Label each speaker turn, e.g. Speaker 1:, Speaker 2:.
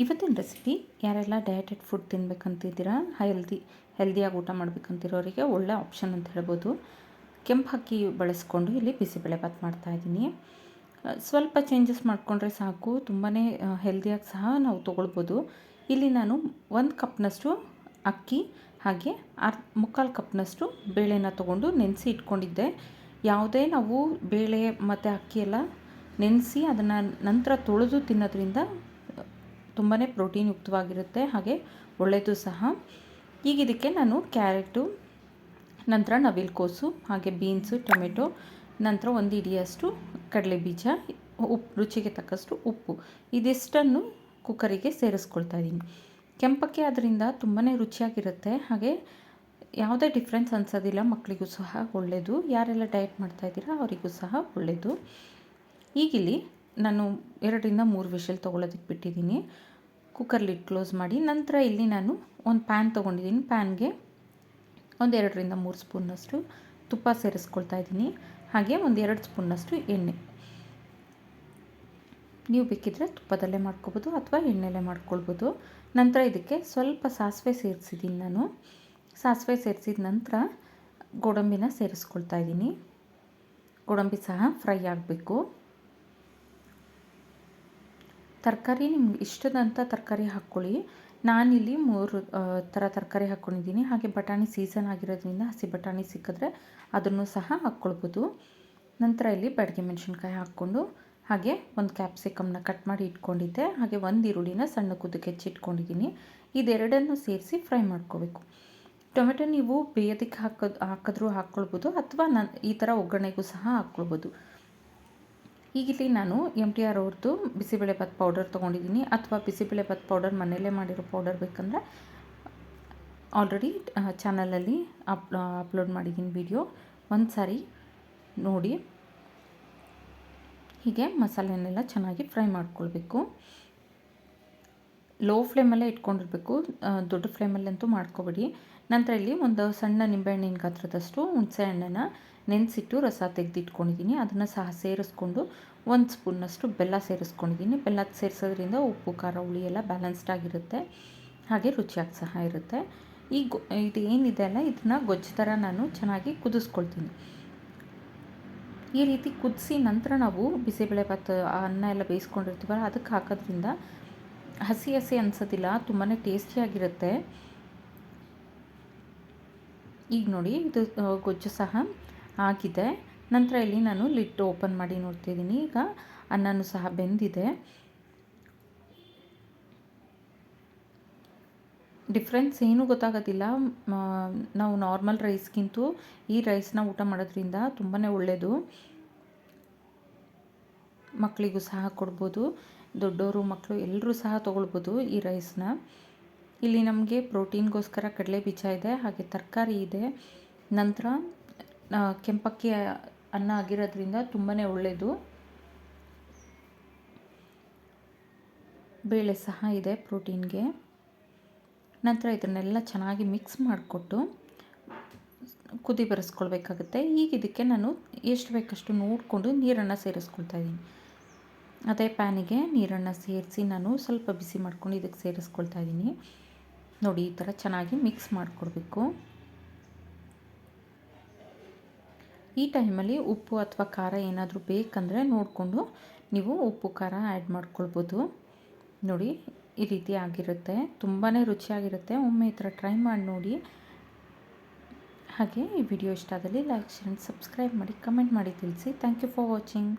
Speaker 1: ಇವತ್ತಿನ ರೆಸಿಪಿ ಯಾರೆಲ್ಲ ಡಯಟೆಡ್ ಫುಡ್ ತಿನ್ಬೇಕಂತಿದ್ದೀರಾ, ಹೆಲ್ದಿಯಾಗಿ ಊಟ ಮಾಡಬೇಕಂತಿರೋರಿಗೆ ಒಳ್ಳೆ ಆಪ್ಷನ್ ಅಂತ ಹೇಳ್ಬೋದು. ಕೆಂಪು ಅಕ್ಕಿ ಬಳಸ್ಕೊಂಡು ಇಲ್ಲಿ ಬಿಸಿಬೇಳೆಭಾತ್ ಮಾಡ್ತಾಯಿದ್ದೀನಿ. ಸ್ವಲ್ಪ ಚೇಂಜಸ್ ಮಾಡಿಕೊಂಡ್ರೆ ಸಾಕು, ತುಂಬಾ ಹೆಲ್ದಿಯಾಗಿ ಸಹ ನಾವು ತೊಗೊಳ್ಬೋದು. ಇಲ್ಲಿ ನಾನು 1 ಕಪ್ನಷ್ಟು ಅಕ್ಕಿ ಹಾಗೆ ಮುಕ್ಕಾಲು ಕಪ್ನಷ್ಟು ಬೇಳೆನ ತೊಗೊಂಡು ನೆನೆಸಿ ಇಟ್ಕೊಂಡಿದ್ದೆ. ಯಾವುದೇ ನಾವು ಬೇಳೆ ಮತ್ತು ಅಕ್ಕಿ ಎಲ್ಲ ನೆನೆಸಿ ಅದನ್ನು ನಂತರ ತೊಳೆದು ತಿನ್ನೋದ್ರಿಂದ ತುಂಬಾ ಪ್ರೋಟೀನ್ ಯುಕ್ತವಾಗಿರುತ್ತೆ, ಹಾಗೆ ಒಳ್ಳೆಯದು ಸಹ. ಈಗ ಇದಕ್ಕೆ ನಾನು ಕ್ಯಾರೆಟು, ನಂತರ ನವಿಲುಕೋಸು, ಹಾಗೆ ಬೀನ್ಸು, ಟೊಮೆಟೊ, ನಂತರ 1 ಹಿಡಿಯಷ್ಟು ಕಡಲೆ ಬೀಜ, ರುಚಿಗೆ ತಕ್ಕಷ್ಟು ಉಪ್ಪು, ಇದಿಷ್ಟನ್ನು ಕುಕ್ಕರಿಗೆ ಸೇರಿಸ್ಕೊಳ್ತಾ ಇದ್ದೀನಿ. ಕೆಂಪಕ್ಕಿ ಆದ್ದರಿಂದ ತುಂಬಾ ರುಚಿಯಾಗಿರುತ್ತೆ, ಹಾಗೆ ಯಾವುದೇ ಡಿಫ್ರೆನ್ಸ್ ಅನಿಸೋದಿಲ್ಲ. ಮಕ್ಕಳಿಗೂ ಸಹ ಒಳ್ಳೆಯದು, ಯಾರೆಲ್ಲ ಡಯಟ್ ಮಾಡ್ತಾಯಿದ್ದೀರಾ ಅವರಿಗೂ ಸಹ ಒಳ್ಳೆಯದು. ಈಗಿಲ್ಲಿ ನಾನು 2ರಿಂದ 3 ವಿಷಲ್ ತೊಗೊಳೋದಕ್ಕೆ ಬಿಟ್ಟಿದ್ದೀನಿ. ಕುಕ್ಕರ್ ಲಿಡ್ ಕ್ಲೋಸ್ ಮಾಡಿ ನಂತರ ಇಲ್ಲಿ ನಾನು ಒಂದು ಪ್ಯಾನ್ ತೊಗೊಂಡಿದ್ದೀನಿ. ಪ್ಯಾನ್ಗೆ 2ರಿಂದ 3 ಸ್ಪೂನ್ನಷ್ಟು ತುಪ್ಪ ಸೇರಿಸ್ಕೊಳ್ತಾ ಇದ್ದೀನಿ, ಹಾಗೆ 2 ಸ್ಪೂನ್ನಷ್ಟು ಎಣ್ಣೆ. ನೀವು ಬೇಕಿದ್ದರೆ ತುಪ್ಪದಲ್ಲೇ ಮಾಡ್ಕೊಬೋದು ಅಥವಾ ಎಣ್ಣೆಲೇ ಮಾಡ್ಕೊಳ್ಬೋದು. ನಂತರ ಇದಕ್ಕೆ ಸ್ವಲ್ಪ ಸಾಸಿವೆ ಸೇರಿಸಿದ್ದೀನಿ ನಾನು. ಸಾಸಿವೆ ಸೇರಿಸಿದ ನಂತರ ಗೋಡಂಬಿನ ಸೇರಿಸ್ಕೊಳ್ತಾ ಇದ್ದೀನಿ. ಗೋಡಂಬಿ ಸಹ ಫ್ರೈ ಆಗಬೇಕು. ತರಕಾರಿ ನಿಮ್ಗೆ ಇಷ್ಟದಂಥ ತರಕಾರಿ ಹಾಕ್ಕೊಳ್ಳಿ. ನಾನಿಲ್ಲಿ 3 ಥರ ತರಕಾರಿ ಹಾಕ್ಕೊಂಡಿದ್ದೀನಿ, ಹಾಗೆ ಬಟಾಣಿ ಸೀಸನ್ ಆಗಿರೋದ್ರಿಂದ ಹಸಿ ಬಟಾಣಿ ಸಿಕ್ಕಿದ್ರೆ ಅದನ್ನು ಸಹ ಹಾಕ್ಕೊಳ್ಬೋದು. ನಂತರ ಇಲ್ಲಿ ಬ್ಯಾಡಗಿ ಮೆಣಸಿನ್ಕಾಯಿ ಹಾಕ್ಕೊಂಡು, ಹಾಗೆ 1 ಕ್ಯಾಪ್ಸಿಕಮ್ನ ಕಟ್ ಮಾಡಿ ಇಟ್ಕೊಂಡಿದ್ದೆ, ಹಾಗೆ 1 ಈರುಳ್ಳಿನ ಸಣ್ಣ ಕುದಕ್ಕೆ ಹೆಚ್ಚಿಟ್ಕೊಂಡಿದ್ದೀನಿ. ಇದೆರಡನ್ನು ಸೇರಿಸಿ ಫ್ರೈ ಮಾಡ್ಕೋಬೇಕು. ಟೊಮೆಟೊ ನೀವು ಬೇಯೋದಕ್ಕೆ ಹಾಕಿದ್ರೂ ಹಾಕ್ಕೊಳ್ಬೋದು, ಅಥವಾ ಈ ಥರ ಒಗ್ಗರಣೆಗೂ ಸಹ ಹಾಕ್ಕೊಳ್ಬೋದು. ಈಗಿಲ್ಲಿ ನಾನು MTR ಅವ್ರದ್ದು ಬಿಸಿಬೇಳೆಭಾತ್ ಪೌಡರ್ ತೊಗೊಂಡಿದ್ದೀನಿ, ಅಥವಾ ಬಿಸಿಬೇಳೆಭಾತ್ ಪೌಡರ್ ಮನೆಯಲ್ಲೇ ಮಾಡಿರೋ ಪೌಡರ್ ಬೇಕಂದರೆ ಆಲ್ರೆಡಿ ಚಾನಲಲ್ಲಿ ಅಪ್ಲೋಡ್ ಮಾಡಿದ್ದೀನಿ ವಿಡಿಯೋ, ಒಂದು ಸಾರಿ ನೋಡಿ. ಹೀಗೆ ಮಸಾಲೆನೆಲ್ಲ ಚೆನ್ನಾಗಿ ಫ್ರೈ ಮಾಡ್ಕೊಳ್ಬೇಕು. ಲೋ ಫ್ಲೇಮಲ್ಲೇ ಇಟ್ಕೊಂಡಿರಬೇಕು, ದೊಡ್ಡ ಫ್ಲೇಮಲ್ಲಂತೂ ಮಾಡ್ಕೋಬೇಡಿ. ನಂತರ ಇಲ್ಲಿ ಒಂದು ಸಣ್ಣ ನಿಂಬೆಹಣ್ಣಿನ ಗಾತ್ರದಷ್ಟು ಹುಣಸೆ ಹಣ್ಣನ್ನು ನೆನೆಸಿಟ್ಟು ರಸ ತೆಗೆದಿಟ್ಕೊಂಡಿದ್ದೀನಿ, ಅದನ್ನು ಸಹ ಸೇರಿಸ್ಕೊಂಡು 1 ಸ್ಪೂನ್ನಷ್ಟು ಬೆಲ್ಲ ಸೇರಿಸ್ಕೊಂಡಿದ್ದೀನಿ. ಬೆಲ್ಲ ಸೇರಿಸೋದ್ರಿಂದ ಉಪ್ಪು ಖಾರ ಹುಳಿ ಎಲ್ಲ ಬ್ಯಾಲೆನ್ಸ್ಡ್ ಆಗಿರುತ್ತೆ, ಹಾಗೆ ರುಚಿಯಾಗಿ ಸಹ ಇರುತ್ತೆ. ಇದು ಏನಿದೆ ಅಲ್ಲ, ಇದನ್ನ ಗೊಜ್ಜು ಥರ ನಾನು ಚೆನ್ನಾಗಿ ಕುದಿಸ್ಕೊಳ್ತೀನಿ. ಈ ರೀತಿ ಕುದಿಸಿ ನಂತರ ನಾವು ಬಿಸಿಬೇಳೆಭಾತ್ ಅನ್ನ ಎಲ್ಲ ಬೇಯಿಸ್ಕೊಂಡಿರ್ತೀವಲ್ಲ ಅದಕ್ಕೆ ಹಾಕೋದ್ರಿಂದ ಹಸಿ ಅನಿಸೋದಿಲ್ಲ, ತುಂಬಾ ಟೇಸ್ಟಿಯಾಗಿರುತ್ತೆ. ಈಗ ನೋಡಿ, ಇದು ಗೊಜ್ಜು ಸಹ ಆಗಿದೆ. ನಂತರ ಇಲ್ಲಿ ನಾನು ಲಿಡ್ ಓಪನ್ ಮಾಡಿ ನೋಡ್ತಿದ್ದೀನಿ. ಈಗ ಅನ್ನನೂ ಸಹ ಬೆಂದಿದೆ. ಡಿಫ್ರೆನ್ಸ್ ಏನೂ ಗೊತ್ತಾಗೋದಿಲ್ಲ. ನಾವು ನಾರ್ಮಲ್ ರೈಸ್ಗಿಂತೂ ಈ ರೈಸ್ನ ಊಟ ಮಾಡೋದ್ರಿಂದ ತುಂಬಾ ಒಳ್ಳೆಯದು. ಮಕ್ಕಳಿಗೂ ಸಹ ಕೊಡ್ಬೋದು, ದೊಡ್ಡವರು ಮಕ್ಕಳು ಎಲ್ಲರೂ ಸಹ ತೊಗೊಳ್ಬೋದು ಈ ರೈಸ್ನ. ಇಲ್ಲಿ ನಮಗೆ ಪ್ರೋಟೀನ್ಗೋಸ್ಕರ ಕಡಲೆ ಬೀಜ ಇದೆ, ಹಾಗೆ ತರಕಾರಿ ಇದೆ, ನಂತರ ಕೆಂಪಕ್ಕಿ ಅನ್ನ ಆಗಿರೋದ್ರಿಂದ ತುಂಬಾ ಒಳ್ಳೆಯದು. ಬೇಳೆ ಸಹ ಇದೆ ಪ್ರೋಟೀನ್ಗೆ. ನಂತರ ಇದನ್ನೆಲ್ಲ ಚೆನ್ನಾಗಿ ಮಿಕ್ಸ್ ಮಾಡಿಕೊಟ್ಟು ಕುದಿ ಬರೆಸ್ಕೊಳ್ಬೇಕಾಗುತ್ತೆ. ಈಗ ಇದಕ್ಕೆ ನಾನು ಎಷ್ಟು ಬೇಕಷ್ಟು ನೋಡಿಕೊಂಡು ನೀರನ್ನು ಸೇರಿಸ್ಕೊಳ್ತಾ ಇದ್ದೀನಿ. ಅದೇ ಪ್ಯಾನಿಗೆ ನೀರನ್ನು ಸೇರಿಸಿ ನಾನು ಸ್ವಲ್ಪ ಬಿಸಿ ಮಾಡ್ಕೊಂಡು ಇದಕ್ಕೆ ಸೇರಿಸ್ಕೊಳ್ತಾ ಇದ್ದೀನಿ. ನೋಡಿ, ಈ ಥರ ಚೆನ್ನಾಗಿ ಮಿಕ್ಸ್ ಮಾಡಿಕೊಡ್ಬೇಕು. ಈ ಟೈಮಲ್ಲಿ ಉಪ್ಪು ಅಥವಾ ಖಾರ ಏನಾದರೂ ಬೇಕಂದರೆ ನೋಡಿಕೊಂಡು ನೀವು ಉಪ್ಪು ಖಾರ ಆ್ಯಡ್ ಮಾಡ್ಕೊಳ್ಬೋದು. ನೋಡಿ, ಈ ರೀತಿ ಆಗಿರುತ್ತೆ, ತುಂಬಾ ರುಚಿಯಾಗಿರುತ್ತೆ. ಒಮ್ಮೆ ಈ ಥರ ಟ್ರೈ ಮಾಡಿ ನೋಡಿ. ಹಾಗೆ ಈ ವಿಡಿಯೋ ಇಷ್ಟ ಆದಲ್ಲಿ ಲೈಕ್, ಶೇರ್, ಸಬ್ಸ್ಕ್ರೈಬ್ ಮಾಡಿ, ಕಮೆಂಟ್ ಮಾಡಿ ತಿಳಿಸಿ. Thank you for watching.